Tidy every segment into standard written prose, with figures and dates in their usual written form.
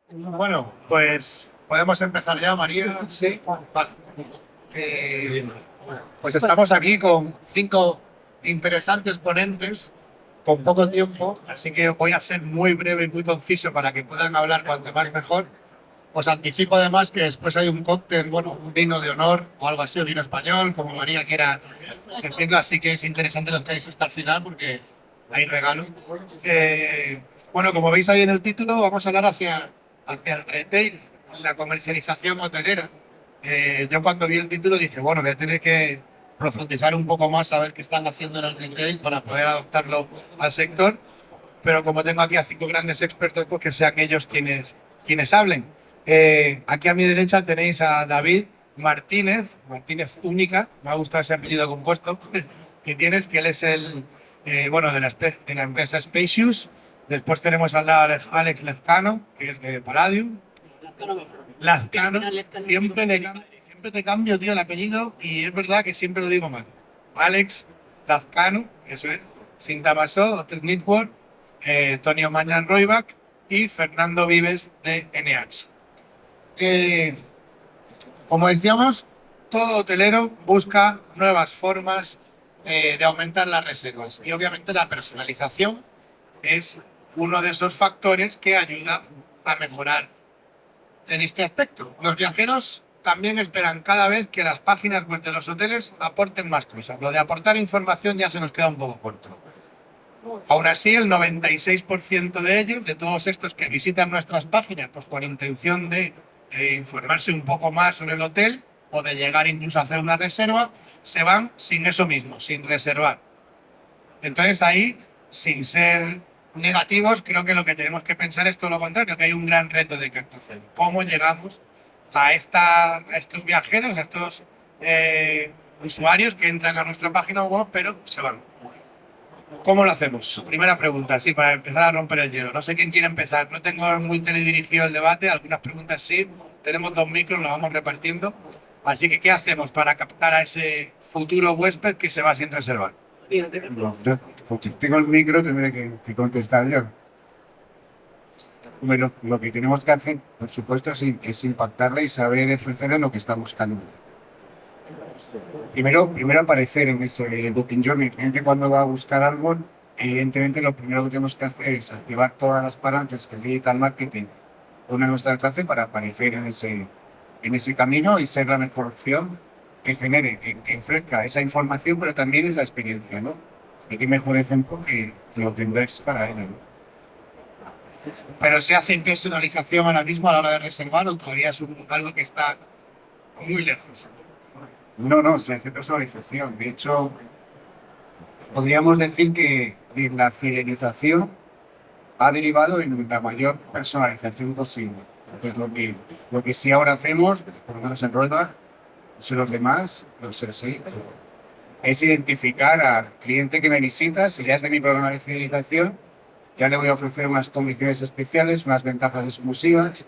Bueno, pues podemos empezar ya, María. Sí, vale. Eh, pues estamos aquí con 5 interesantes ponentes con poco tiempo, así que voy a ser muy breve y muy conciso para que puedan hablar cuanto más mejor. Os anticipo además que después hay un cóctel, bueno, un vino de honor o algo así, un vino español, como María quiera decirlo, así que es interesante los que hayáis hasta el final porque hay regalo. Bueno, como veis ahí en el título, vamos a hablar hacia el retail, la comercialización hotelera. Yo cuando vi el título dije, bueno, voy a tener que profundizar un poco más a ver qué están haciendo en el retail para poder adaptarlo al sector, pero como tengo aquí a 5 grandes expertos, pues que sean ellos quienes hablen. Aquí a mi derecha tenéis a David Martínez Única, me ha gustado ese apellido compuesto que tienes, que él es bueno, de la empresa Spacious. Después tenemos al lado a Alex Lezcano, que es de Palladium. Lazcano, siempre te cambio, tío, el apellido y es verdad que siempre lo digo mal. Alex Lazcano, eso es, Cinta Masó, Hotel Network, Tonio Mañan Roybach y Fernando Vives de NH. Eh, Como decíamos, todo hotelero busca nuevas formas de aumentar las reservas y obviamente la personalización es uno de esos factores que ayuda a mejorar en este aspecto. Los viajeros también esperan cada vez que las páginas web de los hoteles aporten más cosas. Lo de aportar información ya se nos queda un poco corto. Aún así, el 96% de ellos, de todos estos que visitan nuestras páginas, pues con intención de informarse un poco más sobre el hotel o de llegar incluso a hacer una reserva, se van sin eso mismo, sin reservar. Entonces ahí, sin ser negativos, creo que lo que tenemos que pensar es todo lo contrario, que hay un gran reto de captación. ¿Cómo llegamos a estos viajeros, a estos usuarios que entran a nuestra página web, pero se van? ¿Cómo lo hacemos? Primera pregunta, sí, para empezar a romper el hielo. No sé quién quiere empezar. No tengo muy teledirigido el debate, algunas preguntas sí. Tenemos 2 micros, lo vamos repartiendo. Así que, ¿qué hacemos para captar a ese futuro huésped que se va sin reservar? Bueno, como tengo el micro, tendré que contestar yo. Bueno, lo que tenemos que hacer, por supuesto, es impactarle y saber ofrecerle lo que está buscando. Primero aparecer en ese Booking Journey. El cliente cuando va a buscar algo, evidentemente lo primero que tenemos que hacer es activar todas las palancas que el digital marketing pone a nuestro alcance para aparecer en ese camino y ser la mejor opción que genere, que ofrezca esa información, pero también esa experiencia, ¿no? Y qué mejor ejemplo que Hotelverse para ello, ¿no? Pero se hace personalización ahora mismo a la hora de reservar o todavía es algo que está muy lejos. No, no, se hace personalización. De hecho, podríamos decir que la fidelización ha derivado en la mayor personalización posible. Entonces, lo que sí ahora hacemos, por lo menos en Rueda, no sé los demás, no sé si, es identificar al cliente que me visita, si ya es de mi programa de fidelización, ya le voy a ofrecer unas condiciones especiales, unas ventajas exclusivas,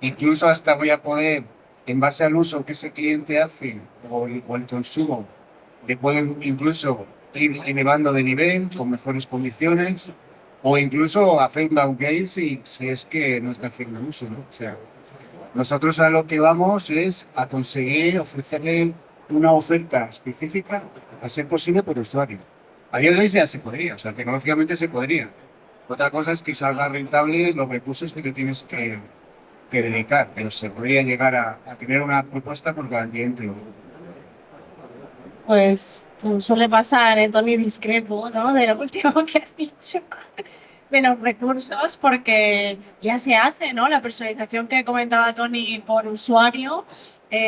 incluso hasta voy a poder, en base al uso que ese cliente hace o el consumo, le puedo incluso ir elevando de nivel con mejores condiciones o incluso hacer un downgrade si es que no está haciendo uso, ¿no? O sea, nosotros a lo que vamos es a conseguir ofrecerle una oferta específica, a ser posible por usuario. A día de hoy ya se podría, o sea, tecnológicamente se podría. Otra cosa es que salga rentable los recursos que te tienes que dedicar, pero se podría llegar a tener una propuesta por cada cliente. Pues como suele pasar, Tony, discrepo, ¿no? De lo último que has dicho, de los recursos, porque ya se hace, ¿no? La personalización que comentaba Tony por usuario,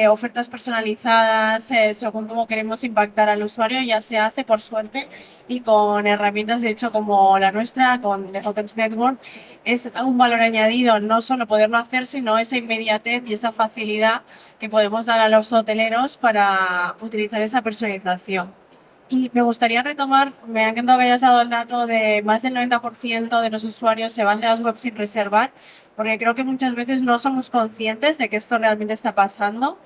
ofertas personalizadas, según cómo queremos impactar al usuario, ya se hace, por suerte, y con herramientas, de hecho, como la nuestra, con The Hotels Network, es un valor añadido, no solo poderlo hacer, sino esa inmediatez y esa facilidad que podemos dar a los hoteleros para utilizar esa personalización. Y me gustaría retomar, me ha encantado que hayas dado el dato de más del 90% de los usuarios se van de las webs sin reservar, porque creo que muchas veces no somos conscientes de que esto realmente está pasando.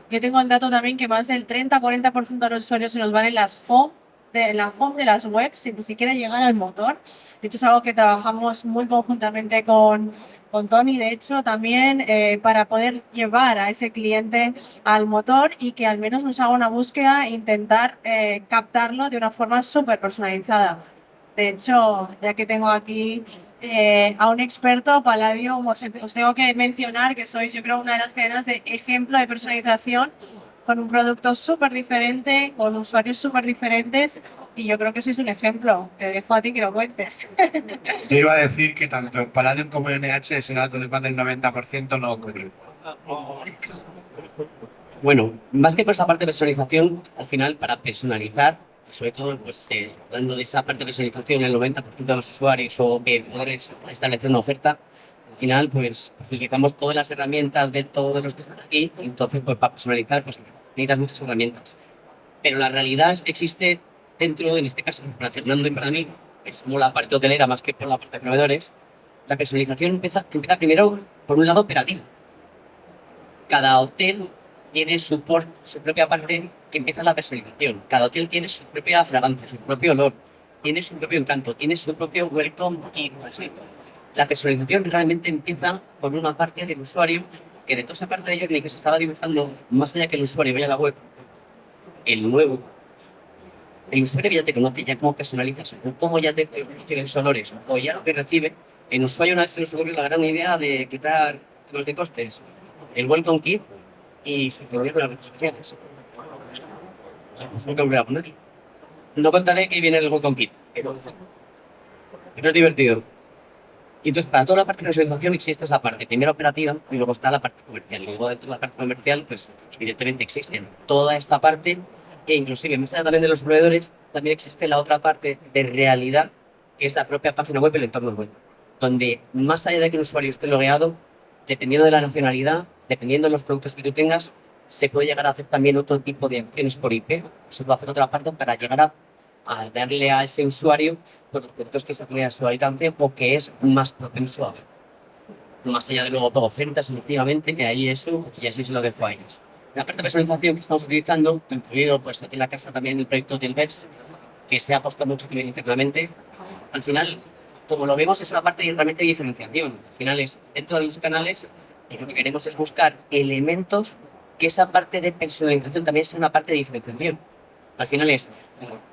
Yo tengo el dato también que más del 30-40% de los usuarios se nos van en las home, de la home de las webs sin ni siquiera llegar al motor. De hecho, es algo que trabajamos muy conjuntamente con Tony, de hecho, también para poder llevar a ese cliente al motor y que al menos nos haga una búsqueda e intentar captarlo de una forma súper personalizada. De hecho, ya que tengo aquí a un experto, Palladium, os tengo que mencionar que sois, yo creo, una de las cadenas de ejemplo de personalización con un producto súper diferente, con usuarios súper diferentes y yo creo que sois un ejemplo. Te dejo a ti que lo cuentes. Yo iba a decir que tanto en Palladium como en NH ese dato de más del 90% no ocurre. Bueno, más que por esa parte de personalización, al final para personalizar, sobre todo pues, hablando de esa parte de personalización, el 90% de los usuarios o que poder establecer una oferta, al final pues utilizamos todas las herramientas de todos los que están aquí, entonces pues para personalizar pues necesitas muchas herramientas. Pero la realidad es que existe dentro, en este caso, para Fernando y para mí, es como la parte hotelera más que por la parte de proveedores, la personalización empieza primero por un lado operativo. Cada hotel tiene su propia parte que empieza la personalización. Cada hotel tiene su propia fragancia, su propio olor, tiene su propio encanto, tiene su propio welcome kit. Así. La personalización realmente empieza por una parte del usuario, que de toda esa parte de journey que se estaba dibujando, más allá que el usuario vaya a la web, el nuevo, el usuario que ya te conoce, ya cómo personalizas, o cómo ya te tiene los olores, o ya lo que recibe, el usuario una vez se les ocurrió la gran idea de quitar los de costes, el welcome kit, y se fundió con las redes sociales. Es lo que voy a poner. No contaré que viene el welcome kit, pero es divertido. Y entonces, para toda la parte de personalización existe esa parte, primero operativa y luego está la parte comercial. Y luego dentro de la parte comercial, pues evidentemente existe toda esta parte e inclusive más allá también de los proveedores, también existe la otra parte de realidad, que es la propia página web y el entorno web, donde más allá de que un usuario esté logueado, dependiendo de la nacionalidad, dependiendo de los productos que tú tengas, se puede llegar a hacer también otro tipo de acciones por IP, o se puede hacer otra parte para llegar a darle a ese usuario por los productos que se tienen a su alcance o que es más propenso a ver. Más allá de luego por ofertas, efectivamente, que ahí eso, y así se lo dejo a ellos. La parte de personalización que estamos utilizando, incluido pues aquí en la casa también el proyecto Hotelverse, que se ha apostado mucho también internamente, al final, como lo vemos, es una parte realmente de diferenciación. Al final es, dentro de los canales, lo que queremos es buscar elementos que esa parte de personalización también sea una parte de diferenciación. Al final es,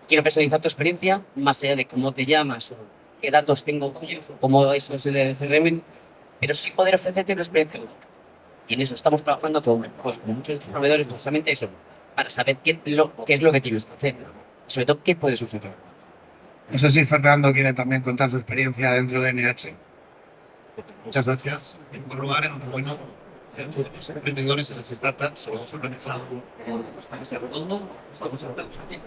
quiero personalizar tu experiencia, más allá de cómo te llamas o qué datos tengo tuyos o cómo eso es el CRM, pero sí poder ofrecerte una experiencia única. Y en eso estamos trabajando pues, con muchos de estos proveedores, precisamente eso, para saber qué es lo que tienes que hacer, sobre todo qué puedes ofrecer. No sé si Fernando quiere también contar su experiencia dentro de NH. Muchas gracias. En primer lugar, enhorabuena a todos los emprendedores y las startups. Hemos organizado esta mesa redonda. Estamos sentados aquí.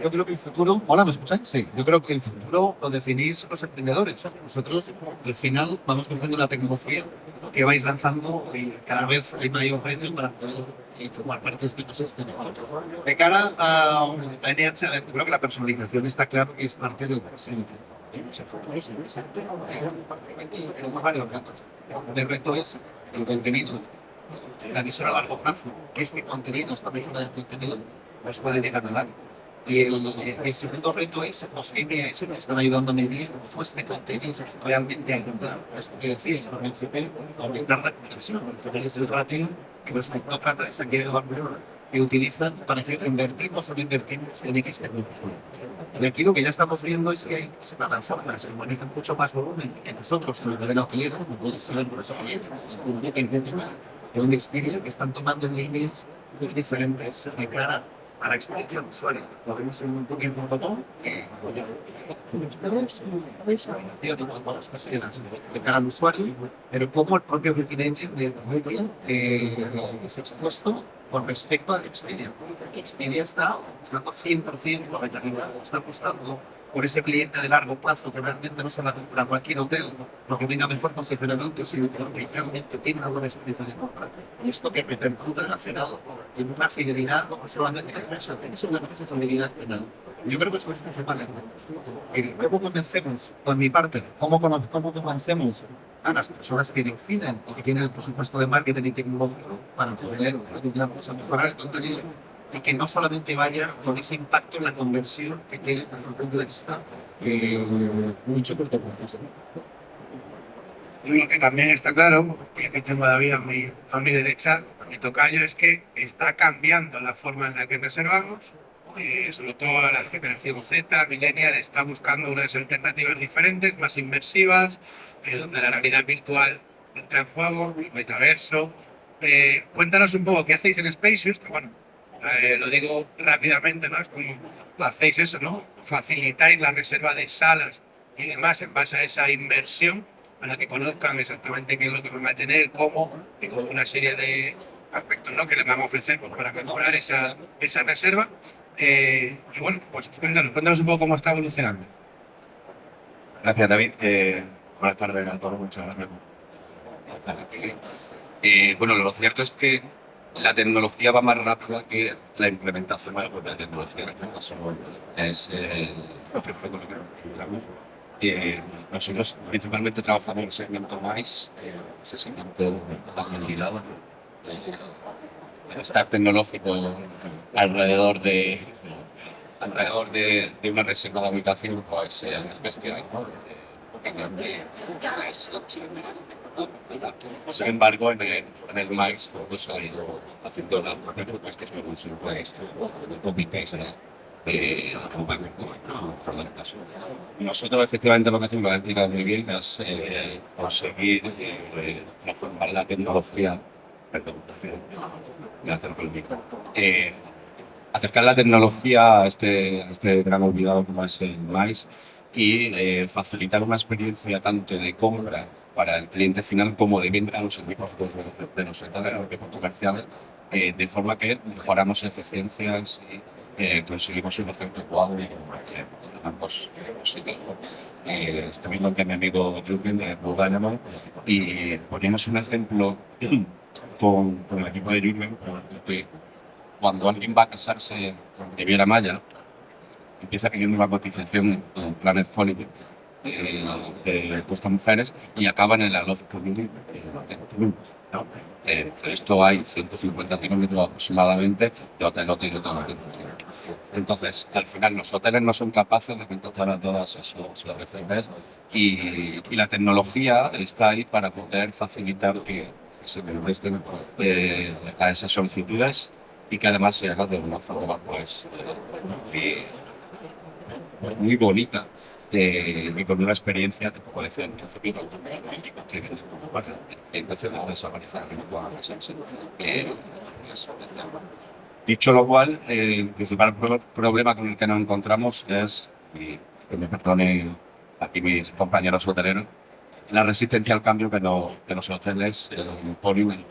Yo creo que el futuro. Hola, ¿me escucháis? Sí. Yo creo que el futuro lo definís los emprendedores. Nosotros, al final, vamos cogiendo una tecnología que vais lanzando y cada vez hay mayor reto para poder formar parte de este ecosistema. De cara a NH, yo creo que la personalización está claro que es parte del presente. Tenemos el futuro, es el presente. Tenemos varios retos. El primer reto es el contenido, la visión a largo plazo, que este contenido, esta mejora del contenido, nos puede llegar a dar. Y el segundo reto es los KPIs que están ayudando a medir cómo este contenido realmente ayuda a esto que decíais al principio, a aumentar la conversión. Es el ratio que no trata de sacar el valor que utilizan para decir invertimos o no invertimos en X tecnología. Y aquí lo que ya estamos viendo es que hay plataformas que manejan mucho más volumen que nosotros, con lo de la hotelera, como puede ser por eso un Booking de un Expedia, que están tomando en líneas muy diferentes de cara a la experiencia del usuario. Lo vemos en Booking.com, que tenemos una visualización en cuanto a las búsquedas de cara al usuario, pero como el propio Booking Engine de Booking es expuesto con respecto al Expedia. Expedia está apostando 100% por la calidad, está apostando por ese cliente de largo plazo que realmente no se va a comprar cualquier hotel porque tenga mejor posicionamiento, sino porque realmente tiene una buena experiencia de compra. Y esto que repercuta al final en una fidelidad, no solamente en eso, sino también esa fidelidad penal. Yo creo que eso es principal. ¿Cómo convencemos, por mi parte, cómo convencemos a las personas que deciden o que tienen el presupuesto de marketing y tecnológico para poder ayudarnos a mejorar el contenido? y que no solamente vaya con ese impacto en la conversión que tiene desde el punto de vista mucho corto plazo. Yo lo que también está claro, y aquí tengo a David a mi derecha, a mi tocayo, es que está cambiando la forma en la que reservamos. Sobre todo la generación Z, millennial, está buscando unas alternativas diferentes, más inmersivas, donde la realidad virtual entra en juego, el metaverso. Cuéntanos un poco qué hacéis en Spacious, que bueno, lo digo rápidamente, ¿no? Es como hacéis eso, ¿no? Facilitáis la reserva de salas y demás en base a esa inversión para que conozcan exactamente qué es lo que van a tener, cómo, y con una serie de aspectos, ¿no?, que les van a ofrecer pues, para mejorar esa reserva. Y bueno, pues cuéntanos un poco cómo está evolucionando. Gracias, David. Buenas tardes a todos. Muchas gracias por estar aquí. Bueno, lo cierto es que la tecnología va más rápida que la implementación de la propia tecnología. En este caso es lo que fue con lo que nos encontramos. Nosotros principalmente trabajamos en el segmento MICE, ese segmento también ligado. El stack tecnológico alrededor de una reserva de habitación, pues es bestial, ¿no? Sin embargo, en el MICE pues, ha ido haciendo las propias propuestas con un simple copy-paste de la campaña, no el caso. Nosotros efectivamente lo que hacemos en la muy bien es conseguir transformar la tecnología, perdón, voy a hacer con el micro. Acercar la tecnología a este gran olvidado como es el MICE y facilitar una experiencia tanto de compra para el cliente final como de venta a los equipos de los sectores, los equipos comerciales, de forma que mejoramos eficiencias y conseguimos un efecto wow en ambos sitios. Estoy viendo que mi amigo Jürgen de Blue Diamond y poníamos un ejemplo con el equipo de Jürgen, que cuando alguien va a casarse en Riviera Maya, empieza pidiendo una cotización en Planet Holiday de puestas mujeres y acaban en la Love Community en Tulum, ¿no? Entre esto hay 150 kilómetros aproximadamente de hotel. Entonces, al final, los hoteles no son capaces de contestar a todas esos RFPs y la tecnología está ahí para poder facilitar que se contesten a esas solicitudes y que además se haga de una forma muy bonita y con una experiencia, te puedo decir, en principio, tanto para el equipo que como para el cliente final desaparecer en todas las Dicho lo cual, el principal problema con el que nos encontramos es, y que me perdonen aquí mis compañeros hoteleros, la resistencia al cambio que los hoteles imponen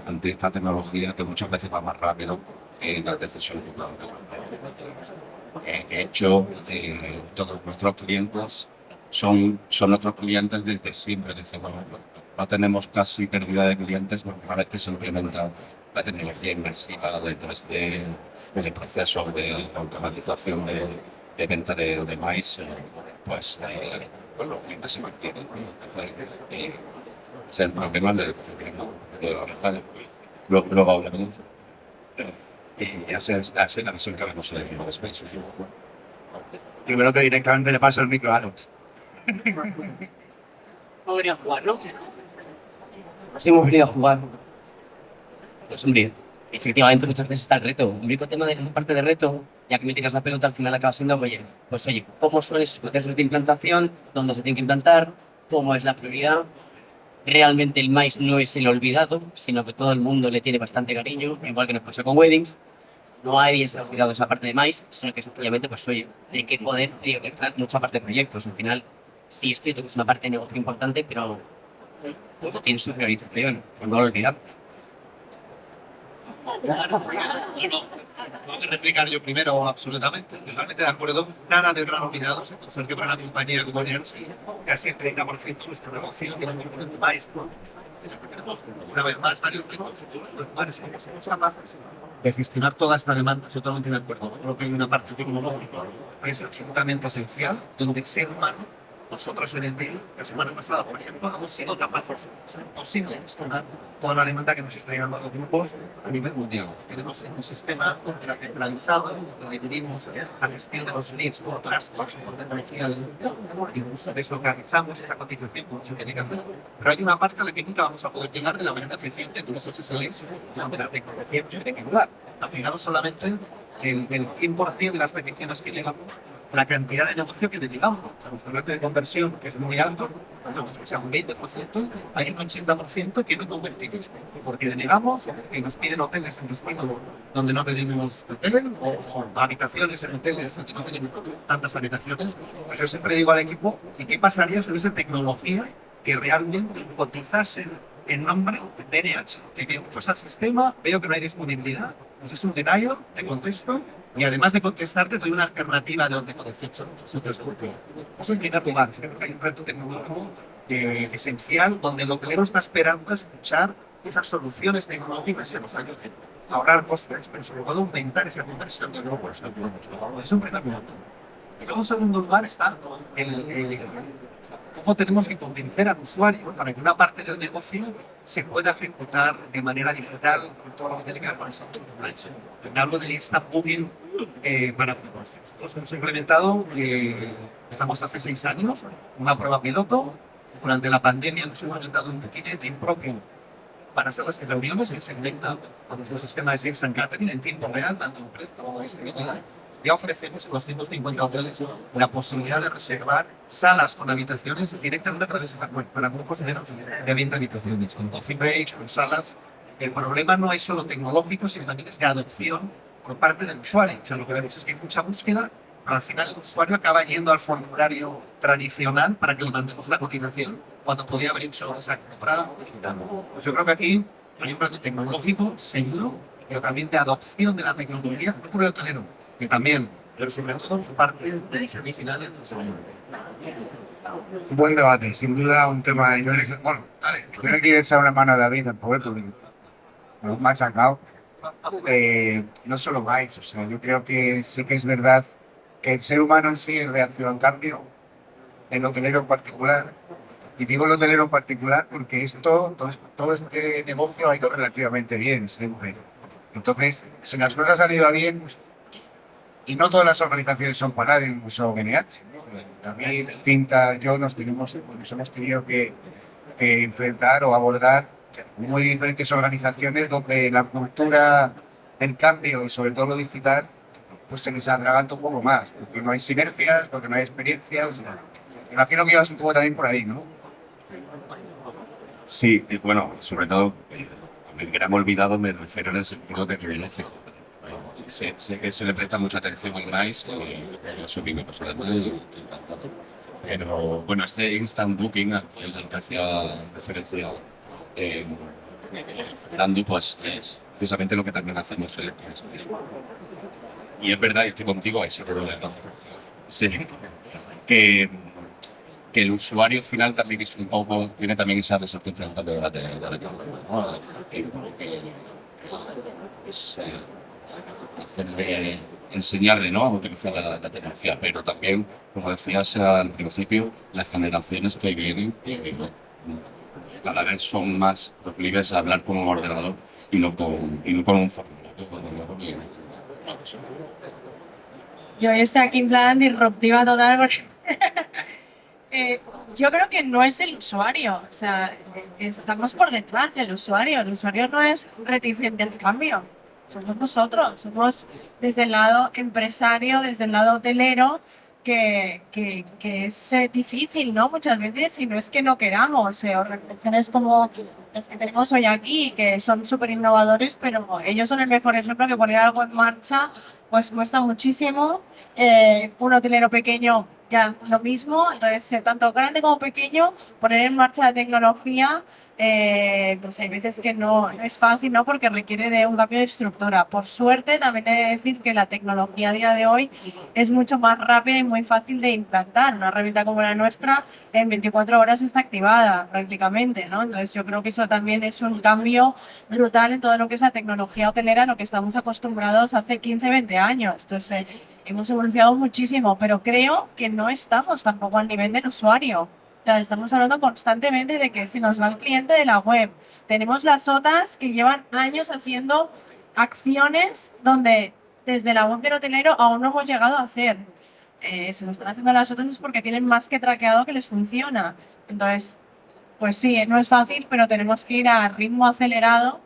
ante esta tecnología que muchas veces va más rápido que las decisiones que de hecho, todos nuestros clientes son nuestros clientes desde siempre. Decimos, no tenemos casi pérdida de clientes porque una vez que se implementa la tecnología inmersiva de 3D, de procesos de automatización de venta de maíz, pues los clientes se mantienen, ¿no? Entonces, ese es el problema de la oreja. Luego hablaremos. Y así la visión que vemos en los Spacious. Yo creo que directamente le paso el micro a Alex. Hemos venido a jugar, ¿no? Sí, hemos venido a jugar. Pues hombre, efectivamente muchas veces está el reto. El único tema de la parte de reto, ya que me tiras la pelota, al final acaba siendo, oye, ¿cómo son esos procesos de implantación? ¿Dónde se tienen que implantar? ¿Cómo es la prioridad? Realmente el MICE no es el olvidado, sino que todo el mundo le tiene bastante cariño, igual que nos pasa con Weddings. No hay se ha olvidado esa parte de MICE, sino que sencillamente, pues oye, hay que poder priorizar mucha parte de proyectos. Al final, sí es cierto que es una parte de negocio importante, pero todo tiene su priorización, pues no lo olvidamos. Tengo que replicar yo primero, absolutamente, totalmente de acuerdo. Nada de gran olvidado, a pensar que para una compañía como Nancy, casi el 30% de nuestro negocio tiene un componente maestro. Tenemos, una vez más, varios retos. Como somos capaces de gestionar toda esta demanda, estoy totalmente de acuerdo. Creo que hay una parte tecnológica que es absolutamente esencial, donde el ser humano Nosotros en el día, la semana pasada, por ejemplo, hemos sido capaces, es imposible gestionar toda la demanda que nos están llegando a los grupos a nivel mundial. Tenemos un sistema ultracentralizado donde dividimos la gestión de los leads por clusters o por tecnología del mercado. Incluso deslocalizamos esa cotización como se tiene que hacer. Pero hay una parte a la que nunca vamos a poder llegar de la manera eficiente con esos SLAs donde la tecnología nos tiene que ayudar. Al final solamente el 100% de las peticiones que llegamos, la cantidad de negocio que denegamos. O sea, nuestro ratio de conversión, que es muy alto, digamos que sea un 20%, hay un 80% que no convertimos. Porque denegamos o porque nos piden hoteles en destino donde no tenemos hotel o habitaciones en hoteles donde no tenemos tantas habitaciones. Pues yo siempre digo al equipo, ¿y qué pasaría si hubiese tecnología que realmente cotizase en nombre de NH? Que yo uso al sistema, veo que no hay disponibilidad, pues es un denial, te contesto y además de contestarte, doy una alternativa de donde tengo de fecha. Eso en primer lugar. Creo que hay un reto tecnológico esencial donde el hotelero está esperando a escuchar esas soluciones tecnológicas que nos ayuden a ahorrar costes, pero sobre todo aumentar esa conversión de grupos. Eso en primer lugar. Y luego en segundo lugar está cómo tenemos que convencer al usuario para que una parte del negocio se pueda ejecutar de manera digital en todo lo que tiene que ver con el sector online. Me hablo del instant booking para grupos. Nosotros hemos implementado, empezamos hace 6 años, una prueba piloto. Durante la pandemia hemos implementado un booking engine propio para salas de reuniones que se conecta a nuestro sistema de Sales and Catering en tiempo real, tanto en precio como en disponibilidad. Ya ofrecemos en los 150 hoteles la posibilidad de reservar salas con habitaciones directamente a través de la web para grupos menos de 20 habitaciones, con coffee breaks, con salas. El problema no es solo tecnológico, sino también es de adopción por parte del usuario. O sea, lo que vemos es que hay mucha búsqueda, pero al final el usuario acaba yendo al formulario tradicional para que le mandemos la cotización cuando podía haber hecho esa compra digital. Pues yo creo que aquí hay un reto tecnológico seguro, pero también de adopción de la tecnología, no por el hotelero, que también, pero sobre todo por parte del servicio final del consumidor. Un buen debate, sin duda un tema interesante. Bueno, dale. Yo le quiero echar una mano a David al poder porque me lo he machacado. No solo vais, o sea, yo creo que sí que es verdad que el ser humano en sí reacciona al cambio, el hotelero en particular. Y digo el hotelero en particular porque todo este negocio ha ido relativamente bien siempre. Entonces, si las cosas han ido bien, pues, y no todas las organizaciones son para nadie, incluso NH. David, Cinta, yo nos hemos tenido que enfrentar o abordar muy diferentes organizaciones donde la cultura del cambio y sobre todo lo digital pues se les atraganta un poco más, porque no hay sinergias, porque no hay experiencias. Imagino que ibas un poco también por ahí, ¿no? Sí, bueno, sobre todo, con el gran olvidado me refiero en el sentido tecnológico. Sé que se le presta mucha atención al maíz, yo soy mi persona además y estoy encantado. Pero bueno, este instant booking al que hacía referencia Fernando, pues es precisamente lo que también hacemos en y es verdad, y estoy contigo, ese problema. Sí, que, que el usuario final también es un poco, tiene también esa resistencia al cambio de la tecnología, ¿no? Que es enseñarle, ¿no?, a utilizar la tecnología, pero también, como decías al principio, las generaciones que vienen cada vez son más proclives a hablar con un ordenador y no con un formulario. Yo estoy aquí en plan disruptiva total porque yo creo que no es el usuario, o sea, estamos por detrás del usuario. El usuario no es reticente al cambio, somos nosotros, somos desde el lado empresario, desde el lado hotelero, que es difícil, ¿no? Muchas veces, y no es que no queramos, organizaciones como las que tenemos hoy aquí, que son súper innovadores, pero ellos son el mejor ejemplo que poner algo en marcha pues cuesta muchísimo. Un hotelero pequeño ya lo mismo, entonces tanto grande como pequeño, poner en marcha la tecnología pues hay veces que no es fácil, ¿no? Porque requiere de un cambio de estructura. Por suerte, también he de decir que la tecnología a día de hoy es mucho más rápida y muy fácil de implantar. Una herramienta como la nuestra en 24 horas está activada prácticamente, ¿no? Entonces yo creo que eso también es un cambio brutal en todo lo que es la tecnología hotelera, a lo que estamos acostumbrados hace 15, 20 años. Entonces hemos evolucionado muchísimo, pero creo que no estamos tampoco al nivel del usuario. O sea, estamos hablando constantemente de que se nos va el cliente de la web. Tenemos las OTAs que llevan años haciendo acciones donde desde la web del hotelero aún no hemos llegado a hacer. Se lo están haciendo las OTAs es porque tienen más que traqueado que les funciona. Entonces, pues sí, no es fácil, pero tenemos que ir a ritmo acelerado,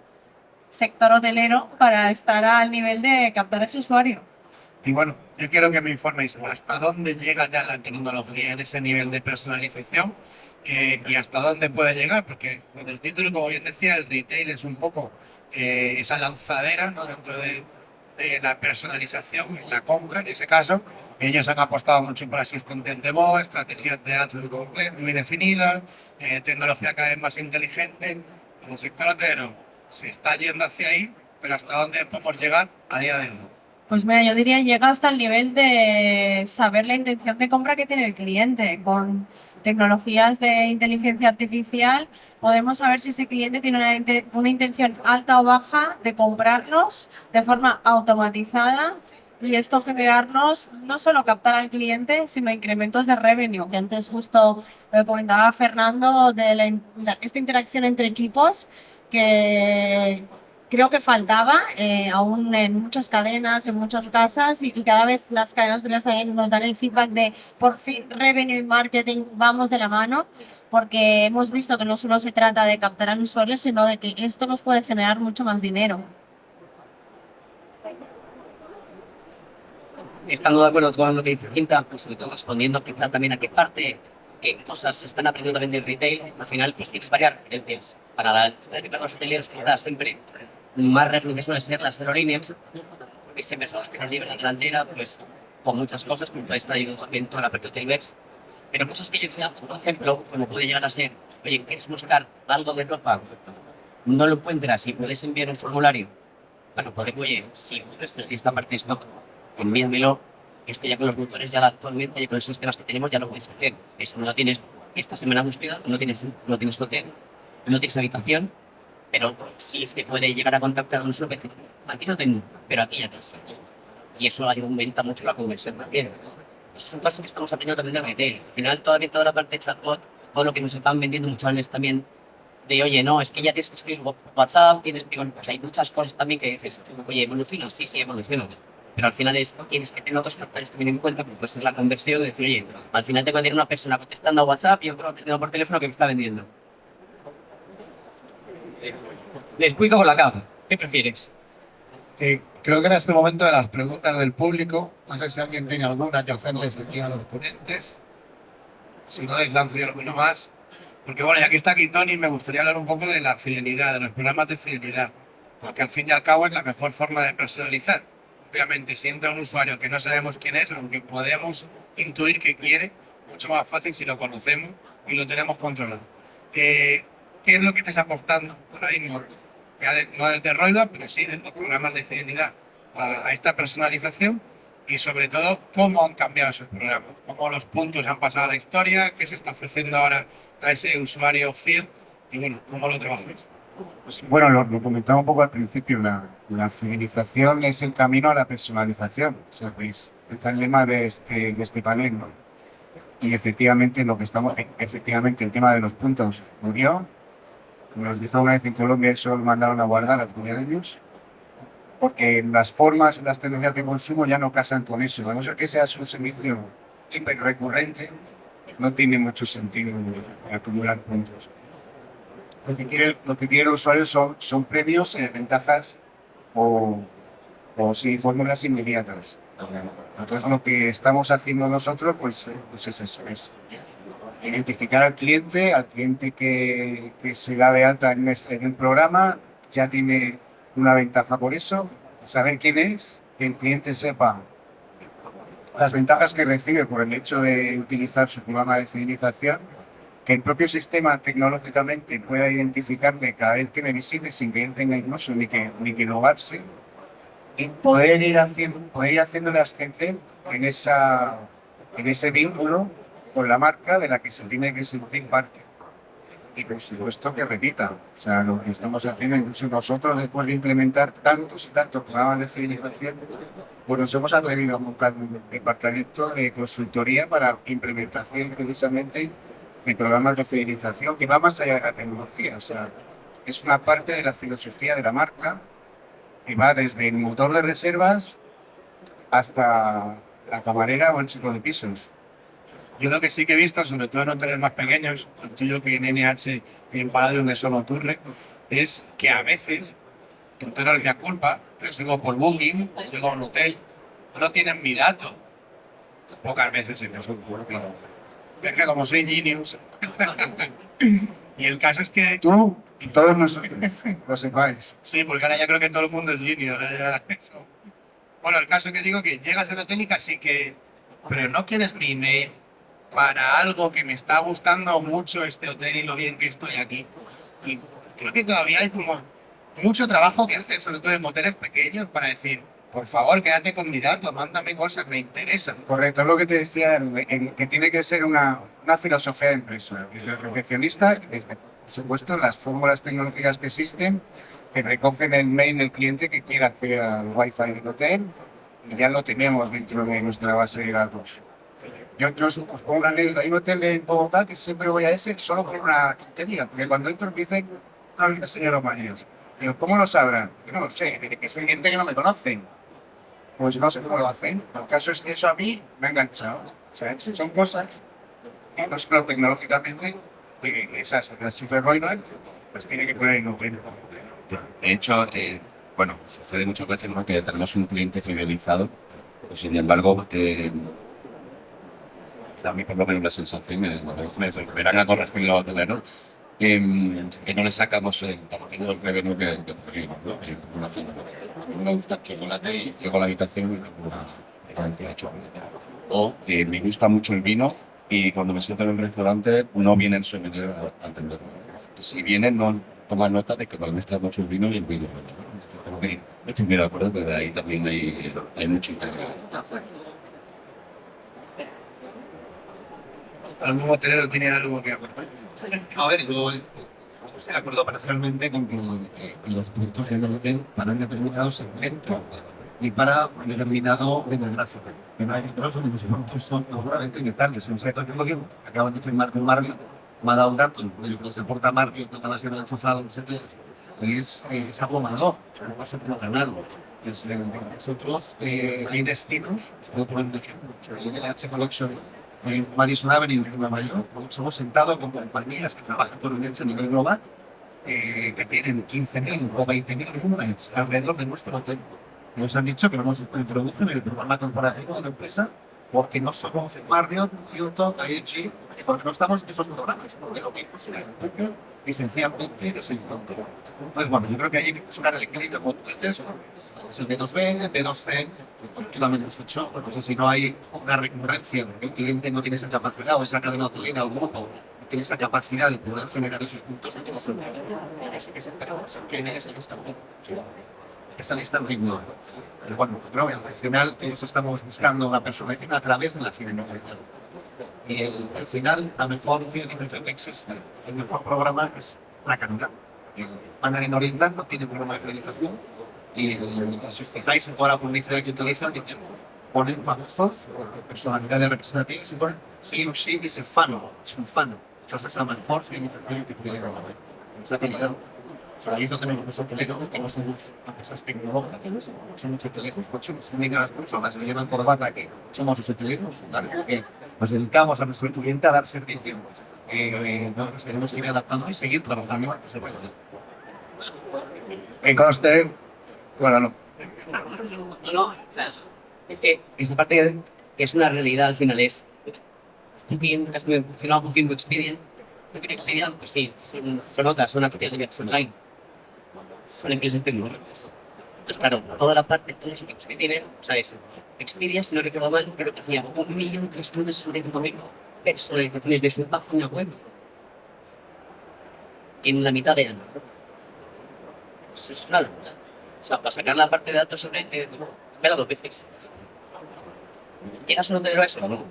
sector hotelero, para estar al nivel de captar a ese usuario. Y bueno, yo quiero que me informéis hasta dónde llega ya la tecnología en ese nivel de personalización y hasta dónde puede llegar, porque en el título, como bien decía, el retail es un poco esa lanzadera, ¿no? Dentro de la personalización, en la compra en ese caso. Ellos han apostado mucho por asistentes de voz, estrategias de ads muy definidas, tecnología cada vez más inteligente. En el sector hotelero se está yendo hacia ahí, pero hasta dónde podemos llegar a día de hoy. Pues mira, yo diría llega hasta el nivel de saber la intención de compra que tiene el cliente. Con tecnologías de inteligencia artificial podemos saber si ese cliente tiene una intención alta o baja de comprarnos de forma automatizada y esto generarnos no solo captar al cliente, sino incrementos de revenue. Que antes justo lo comentaba Fernando de esta interacción entre equipos que creo que faltaba aún en muchas cadenas, en muchas casas y cada vez las cadenas hoteleras también nos dan el feedback de por fin revenue y marketing vamos de la mano porque hemos visto que no solo se trata de captar al usuario, sino de que esto nos puede generar mucho más dinero. Estando de acuerdo con lo que dice Cinta, pues sobre todo respondiendo quizá también a qué parte, qué cosas se están aprendiendo también del retail, al final pues tienes varias referencias. Para los hoteleros quizás siempre más referencia suelen ser las aerolíneas, porque siempre son los que nos llevan la delantera, pues con muchas cosas, como puede estar ahí también toda la parte hotelers, pero cosas que yo decía, por ejemplo, como puede llegar a ser, oye, ¿quieres buscar algo de ropa? No lo encuentras y puedes enviar un formulario para poder, oye, si puedes en esta parte de stock, envíamelo. Esto ya con los motores, ya actualmente, ya con los sistemas que tenemos, ya lo puedes hacer. Eso no tienes esta semana búsqueda, no tienes hotel, no tienes habitación, pero sí es que puede llegar a contactar a un usuario y decir, aquí no tengo, pero aquí ya te sé. Y eso aumenta mucho la conversión también. Esas son cosas que estamos aprendiendo también del retail. Al final, todavía toda la parte de chatbot, todo lo que nos están vendiendo muchas veces también, de oye, no, es que ya tienes que escribir WhatsApp, tienes que, pues hay muchas cosas también que dices, oye, ¿evoluciona? Sí, sí, evoluciona. Pero al final tienes que tener otros factores también en cuenta, como puede ser la conversión, de decir, oye, al final tengo que tener una persona contestando a WhatsApp y otro atendiendo por teléfono que me está vendiendo. Les cuico con la caja. ¿Qué prefieres? Creo que era este el momento de las preguntas del público. No sé si alguien tiene alguna que hacerles aquí a los ponentes. Si no, les lanzo yo alguno más. Porque bueno, ya que está aquí Tony, me gustaría hablar un poco de la fidelidad, de los programas de fidelidad. Porque al fin y al cabo es la mejor forma de personalizar. Obviamente, si entra un usuario que no sabemos quién es, aunque podemos intuir que quiere, mucho más fácil si lo conocemos y lo tenemos controlado. ¿Qué es lo que estáis apostando por ahí? No desde Roida, pero sí de los programas de fidelidad a esta personalización y sobre todo cómo han cambiado esos programas, cómo los puntos han pasado a la historia, qué se está ofreciendo ahora a ese usuario fiel y bueno, cómo lo trabajáis. Pues, bueno, lo comentaba un poco al principio, la fidelización es el camino a la personalización. O sea, es el lema de este panel, ¿no? Y efectivamente, efectivamente el tema de los puntos murió. Como nos dijo una vez en Colombia, eso lo mandaron a guardar hace 10 años, porque las formas, las tendencias de consumo ya no casan con eso. A no ser que sea un servicio hiper recurrente, no tiene mucho sentido acumular puntos. Lo que quiere el usuario son premios, ventajas o sí, fórmulas inmediatas. Entonces lo que estamos haciendo nosotros pues es eso, es identificar al cliente que se da de alta en el programa, ya tiene una ventaja por eso, saber quién es, que el cliente sepa las ventajas que recibe por el hecho de utilizar su programa de fidelización, que el propio sistema tecnológicamente pueda identificarme cada vez que me visite sin que él tenga incluso ni que logarse y poder ir haciéndole ascender en ese vínculo con la marca de la que se tiene que sentir parte. Y por supuesto que repita, o sea, lo que estamos haciendo incluso nosotros después de implementar tantos y tantos programas de fidelización, pues nos hemos atrevido a montar un departamento de consultoría para implementación precisamente de programas de fidelización que va más allá de la tecnología, o sea, es una parte de la filosofía de la marca que va desde el motor de reservas hasta la camarera o el chico de pisos. Yo lo que sí que he visto, sobre todo en hoteles más pequeños, yo que en NH y en Palladium eso no ocurre, es que a veces, con toda la culpa, reservo por Booking, llego a un hotel, no tienen mi dato. Pocas veces en eso ocurre, pero es que como soy genius. Y el caso es que... Tú y todos nosotros, lo sepáis. Sí, porque ahora ya creo que todo el mundo es junior. Eso. Bueno, el caso es que digo que llegas al hotel y casi que... Pero no quieres mi email para algo que me está gustando mucho este hotel y lo bien que estoy aquí. Y creo que todavía hay como mucho trabajo que hacer, sobre todo en hoteles pequeños, para decir, por favor, quédate con mi dato, mándame cosas, me interesa. Correcto, es lo que te decía, que tiene que ser una filosofía de empresa. Desde el recepcionista, desde, por supuesto, las fórmulas tecnológicas que existen, que recogen el mail del cliente que quiera acceder al Wi-Fi del hotel, y ya lo tenemos dentro de nuestra base de datos. Yo os pongo una anécdota. Hay un hotel en Bogotá que siempre voy a ese solo por una tontería, porque cuando entro me dicen, no, señor Maños. Digo, ¿cómo lo sabrán? Yo no lo sé, es evidente que no me conocen. Pues no sé cómo lo hacen. El caso es que eso a mí me ha enganchado. O sea, son cosas que no solo tecnológicamente, esas Super Royal, pues tiene que poner en hotel. De hecho, bueno, sucede muchas veces, ¿no?, que tenemos un cliente fidelizado, pero sin embargo, a mí por lo menos la sensación, me verán a corregir los hoteleros, que no le sacamos el partido del revenue que podríamos, ¿no? A mí me gusta el chocolate y llego a la habitación y tengo una elegancia de chocolate. O me gusta mucho el vino y cuando me siento en el restaurante no viene el sommelier a atenderme. Y si viene, no toma nota de que me gusta mucho el vino y el vino. Entonces, creo que estoy muy de acuerdo, pero ahí también hay mucho que hacer. ¿Algún hotelero tiene algo que aportar? A ver, yo estoy de acuerdo parcialmente con que los puntos de orden para un determinado segmento y para un determinado demográfico. Pero hay otros donde los puntos son seguramente vitales. En un sector que acaban de firmar con Marriott, me ha dado un dato de lo que les aporta Marriott, no te vas a ver enchufado, no sé qué es abrumador, no sé cómo ganarlo. Nosotros hay destinos, os puedo poner un ejemplo, en el H Collection en Madison Avenue en Nueva York, nos hemos sentado con compañías que trabajan por un a nivel global, que tienen 15.000 o 20.000 roommates alrededor de nuestro hotel. Nos han dicho que no nos introducen en el programa corporativo de la empresa porque no somos Marriott, Hilton, IHG, y porque no estamos en esos programas, porque lo mismo sea el Booker y sencillamente es el punto. Entonces, bueno, yo creo que hay que buscar el equilibrio, como tú dices, es el B2B, el B2C, tú también lo has dicho, porque si no hay una recurrencia, porque el cliente no tiene esa capacidad, o esa cadena hotelera o el grupo no tiene esa capacidad de poder generar esos puntos, no tiene sentido. Ese que se entera de quién es el Estado. Esa lista en rigor. Pero bueno, yo creo que al final todos estamos buscando una personalización a través de la fidelización. Y al final, la mejor fidelización que existe, el mejor programa es la calidad. Mandarin Oriental no tiene programa de fidelización. Y si os fijáis en toda la publicidad que utilizan, dicen, ponen famosos, personalidades representativas y ponen he or she is a fan, es un fan. Entonces es la mejor fidelización que puede haber. Esa calidad. O sea, ahí es donde los hoteleros, que no somos empresas tecnológicas, somos hoteleros, pues somos las únicas personas que llevan corbata que somos los hoteleros, ¿vale? Porque nos dedicamos a nuestro cliente a dar servicio. Nos tenemos que ir adaptando y seguir trabajando en ese valor. Que conste, bueno, no. No, claro. Es que esa parte que es una realidad al final es Booking, que has mencionado Booking o Expedia. Booking y Expedia, pues sí, son otras, son agencias de viajes online. Son empresas tecnológicas. Entonces, claro, toda la parte, todos los equipos que tienen, ¿sabes? Expedia, si no recuerdo mal, creo que hacía 1.365.000 personalizaciones de su página web tiene la mitad de año. Pues es una locura. O sea, para sacar la parte de datos sobre te vela 2 veces. Llegas a un hotelero a eso, ¿no?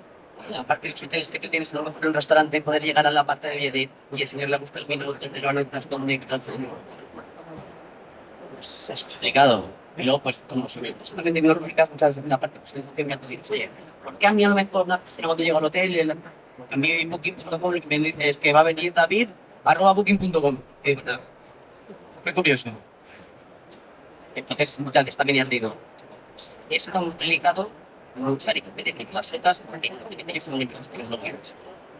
La parte de los hoteles que tú tienes, a lo mejor en un restaurante, poder llegar a la parte de y el señor le gusta el vino, te lo anotas dónde, tal, pues es complicado. Y luego, pues, como supuestamente tecnológicas, muchas veces en la parte de personalización que antes dices, oye, ¿por qué a mí a lo mejor una persona cuando llego al hotel, a mí booking.com lo que me dice es que va a venir David @booking.com? Qué curioso. Entonces, muchas veces también ya digo, es complicado luchar y competir con las otras, porque ellos son empresas tecnológicas.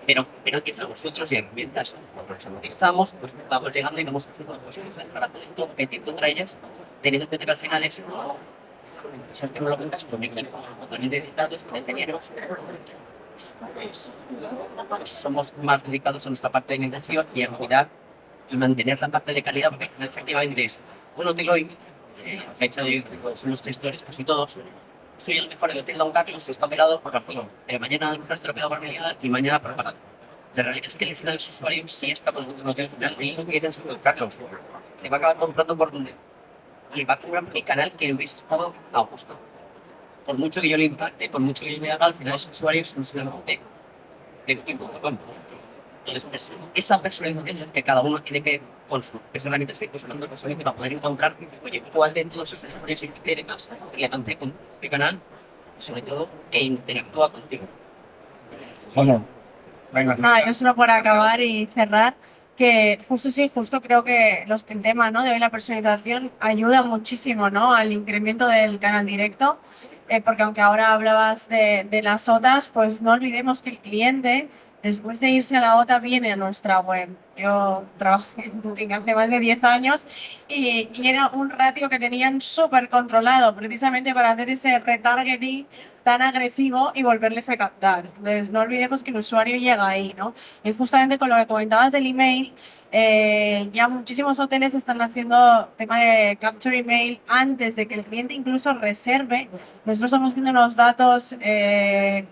Pero que a nosotros y herramientas que utilizamos, pues vamos llegando y vamos haciendo cosas para poder competir contra ellas, teniendo en cuenta que al final son empresas tecnológicas con equipos totalmente dedicados, con ingenieros. Pues somos más dedicados a nuestra parte de negocio y a cuidar y mantener la parte de calidad, porque al final efectivamente es un hotel hoy, a fecha de hoy, son los gestores, casi todos. Soy el mejor del hotel Don Carlos, está operado por Barcelona, pero mañana a lo mejor está operado por Meliá y mañana por Palado. La realidad es que al final el usuario sí está por un hotel final y lo que quiere es Don Carlos. Le va a acabar comprando por donde. Y va a comprar por el canal que hubiese estado a gusto. Por mucho que yo le impacte, por mucho que yo le haga, al final ese usuario es un solamente de booking.com. Entonces, pues, esa personalización es que cada uno tiene que, con sus herramientas, ir buscando precisamente para poder encontrar, oye, cuál de todos esos usuarios que tiene más relevante con el canal y sobre todo que interactúa contigo. Bueno, venga. Nada, yo solo por acabar y cerrar, que justo creo que el tema, ¿no? de hoy la personalización ayuda muchísimo, ¿no? al incremento del canal directo, porque aunque ahora hablabas de las OTAs, pues no olvidemos que el cliente, después de irse a la OTA, viene a nuestra web. Yo trabajé en Booking hace más de 10 años y era un ratio que tenían súper controlado, precisamente para hacer ese retargeting tan agresivo y volverles a captar. Entonces, no olvidemos que el usuario llega ahí, ¿no? Y justamente con lo que comentabas del email, ya muchísimos hoteles están haciendo tema de capture email antes de que el cliente incluso reserve. Nosotros estamos viendo unos datos,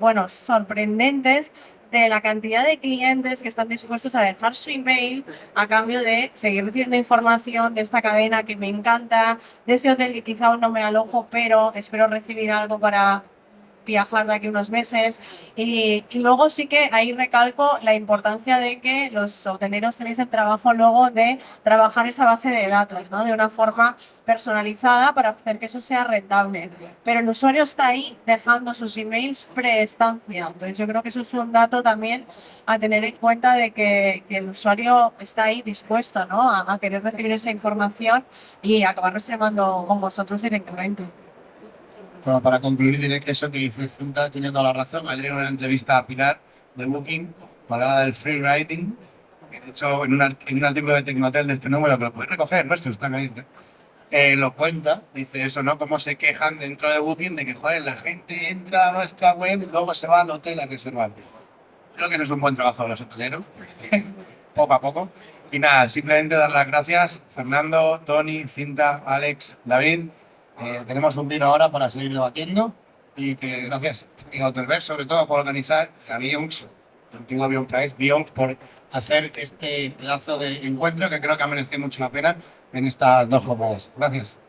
bueno, sorprendentes de la cantidad de clientes que están dispuestos a dejar su email a cambio de seguir recibiendo información de esta cadena que me encanta, de ese hotel que quizá aún no me alojo, pero espero recibir algo para viajar de aquí unos meses. Y luego sí que ahí recalco la importancia de que los hoteleros tenéis el trabajo luego de trabajar esa base de datos, ¿no? de una forma personalizada para hacer que eso sea rentable. Pero el usuario está ahí dejando sus emails pre-estancia. Entonces yo creo que eso es un dato también a tener en cuenta de que el usuario está ahí dispuesto, ¿no? a querer recibir esa información y acabar reservando con vosotros directamente. Bueno, para concluir diré que eso que dice Cinta tiene toda la razón. Ayer en una entrevista a Pilar de Booking, hablaba del free riding, que de hecho en un artículo de Tecnotel de este número, que lo puedes recoger, nuestro, están ahí, lo cuenta, dice eso, ¿no? Cómo se quejan dentro de Booking de que, joder, la gente entra a nuestra web y luego se va al hotel a reservar. Creo que eso es un buen trabajo de los hoteleros, poco a poco. Y nada, simplemente dar las gracias, Fernando, Tony, Cinta, Alex, David. Tenemos un vino ahora para seguir debatiendo y que gracias a Hotelver sobre todo por organizar, a Beyonce, el antiguo Beyonce, por hacer este pedazo de encuentro que creo que ha merecido mucho la pena en estas 2 jornadas. Gracias.